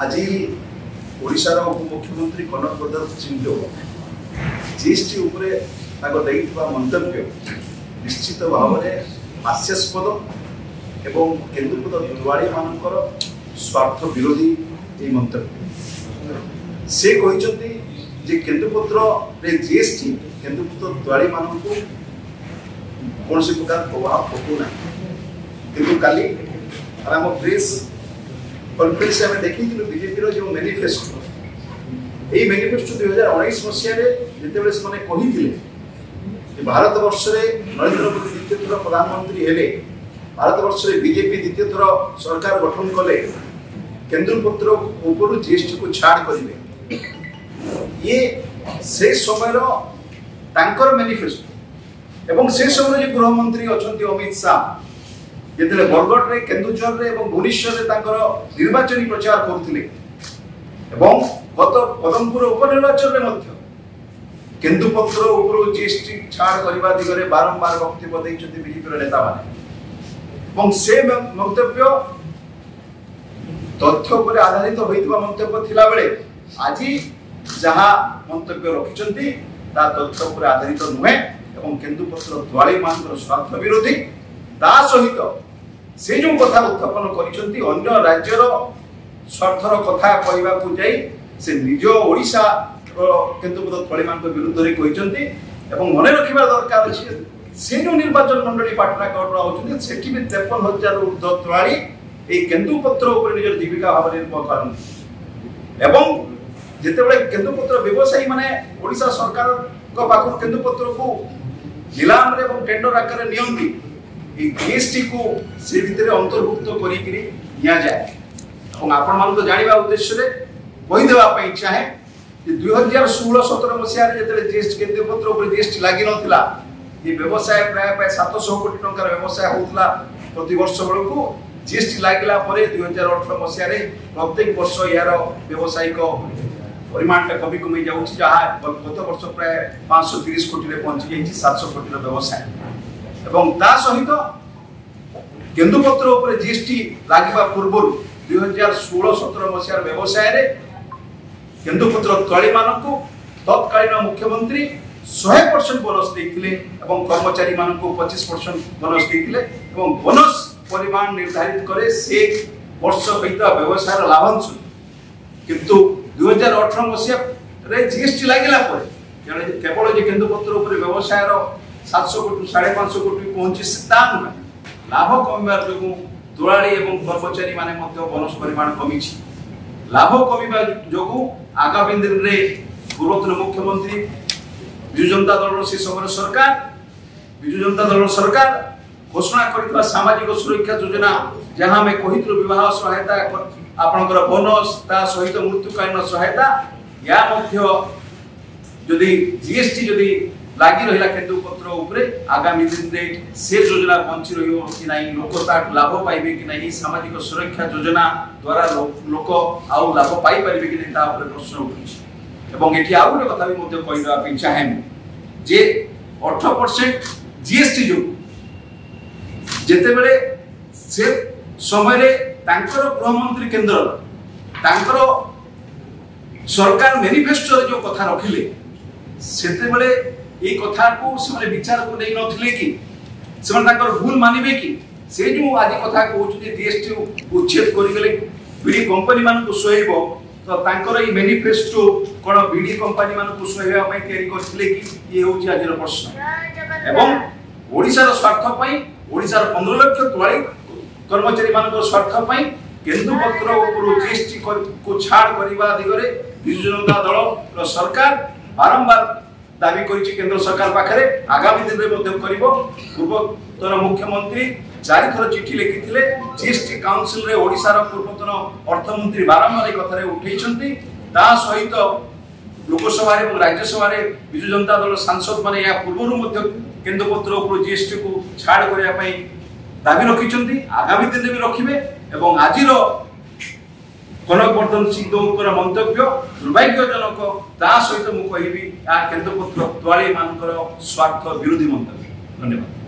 आज ओडिशार उपमुख्यमंत्री कनक प्रसाद सिंहदेव जीएसटी मंतव्य निश्चित भाव में हास्यास्पद एवं केन्दुपत्र दुआड़ी मानकर स्वार्थ विरोधी ये मंतव्य से कहते केन्दुपत्र जीएसटी केन्दुपत्र दुआड़ी मान कौन से प्रकार प्रभाव पकूना कि काली आम प्रेस कॉन्फ्रेंस में देखी बीजेपी जो मैनिफेस्टो यही मैनिफेस्टो 2019 मसीह जिते कही भारत वर्ष नरेंद्र मोदी द्वितीय थर प्रधानमंत्री हेले भारत वर्ष बीजेपी द्वितीय थर सरकार गठन कले केन्दुपत्र ऊपर जीएसटी को छाड़ करेंगे ये से समय मैनिफेस्टो एवं से समय जो गृहमंत्री अच्छा अमित शाह जिते बरगढ़ केन्दुझर और भुवनेश्वर निर्वाचन प्रचार करते गत पदमपुर उपनिर्वाचन में केन्दुपत्र उपर जीएसटी छाड़ करने दिगरे बारंबार वक्तव्य देते बीजेपी नेता माने से मंतव्य तथ्य पर आधारित होता मंतव्य थिला बेले आज जहाँ मंतव्य रखिंट तथ्य पर आधारित नुहे केन्दुपत्र दुआड़ी मान स्वार्थ विरोधी ता सहित से जो कथा उत्थापन कर राज्यर स्वार्थर कथा कहवा जाई से निज ओडिशा केन्दुपत्र दुआड़ी मान विरुद्ध में कहते मन रखा दरकार अच्छे से जो निर्वाचन मंडली पाटनागढ़ होती से 53,000 ऊर्ध दुआड़ी ये केन्दुपत्र निजर जीविका भाव निर्भर करते जिते केन्दुपत्र व्यवसायी माने ओडिशा सरकार पाखु केन्दुपत्र को निलाम टेंडर आकार नियंती जीएसटी को से भितर अंतर्भुक्त आपण मान तो जाना उद्देश्य कहीदेवाई चाहे 2016-17 मसीह जीएसटी केन्दुपत्र जीएसटी लगी ना ये व्यवसाय प्राय 700 कोटी टंकार व्यवसाय होता प्रति वर्ष बेलू जीएसटी लगला 2018 मसीह प्रत्येक वर्ष यार व्यवसायिक परिमाण कमी कमी जाऊँगी जहाँ गत वर्ष प्राय 530 कोटी पहुंची जाइए 700 कोटी व्यवसाय सहित केन्दुपत्र जीएसटी लगे पूर्व 2016-17 मसीह व्यवसाय केन्दुपत्र दुआड़ी मान तत्कालीन मुख्यमंत्री 100% बोनस देते कर्मचारी मान 25% बोनस देते बोनस परिमाण निर्धारित करे से वर्ष होता व्यवसाय लाभांश किंतु 2018 मसीह जीएसटी लगला केवल केन्दुपत्र व्यवसाय 700 कोटी 550 कोटी पहुंची नुहे लाभ कमिबार जो दुआड़ी और कर्मचारी माने बोनस परिमाण कमी लाभ कमिबा जो आगामी दिन में पूर्वतन मुख्यमंत्री विजु जनता दल से समय सरकार विजु जनता दल सरकार घोषणा कर सामाजिक सुरक्षा योजना जहाँ आम कही विवाह सहायता आपणकर बोनस ता सहित मृत्युकालीन सहायता या जदि जीएसटी जदि लगी रहा केन्दुपत्र आगामी दिन में से योजना बंची रही लोक लाभ पाइबे कि नहीं सामाजिक सुरक्षा योजना द्वारा लोक आउ लाभ पाई पारे कि नहीं प्रश्न उठी ये आउ गोटे कथा भी कहवाई चाहे जे 18% जीएसटी जो जिते बड़े से समय गृहमंत्री केन्द्र सरकार मैनिफेस्टो जो कथा रखिले से ये कथा को से विचार को नहीं नथिले कि भूल मानिबे कि से जो आज कथा कहते जीएसटी उच्छेद करगले बीड़ी कंपनी मान को सुहेब तो तांकर ये मैनिफेस्टो कौन बीड़ी कंपनी मान को सुहेबा तैयारी करथिले कि ये होची आज प्रश्न एवं ओडिशार स्वार्थ पई ओडिशार 15 लाख दुआड़ी कर्मचारी मान स्वार्थ पई केन्दुपत्र ऊपर जीएसटी को छाड़ करने दिगरे विजु जनता दल सरकार बारंबार दाबी करिछि केंद्र सरकार पाखरे आगामी दिन में पूर्वतन मुख्यमंत्री 4 थर चिठी लिखिथिले जीएसटी काउंसिल रे ओडिशार पूर्वतन अर्थमंत्री बारंबार कथा उठेइछन्ति ता सहित लोकसभा और राज्यसभा विजु जनता दल सांसद माने या पूर्व केन्दुपत्र ऊपर जीएसटी को छाड़ करने दाबी रखिंट आगामी दिन में रखिए और आज कनक सिंहदेव मंतव्य दुर्भाग्यजनक सहित मुझे केन्दुपत्र दुआड़ी मान स्वार्थ विरोधी मंतव्य। धन्यवाद।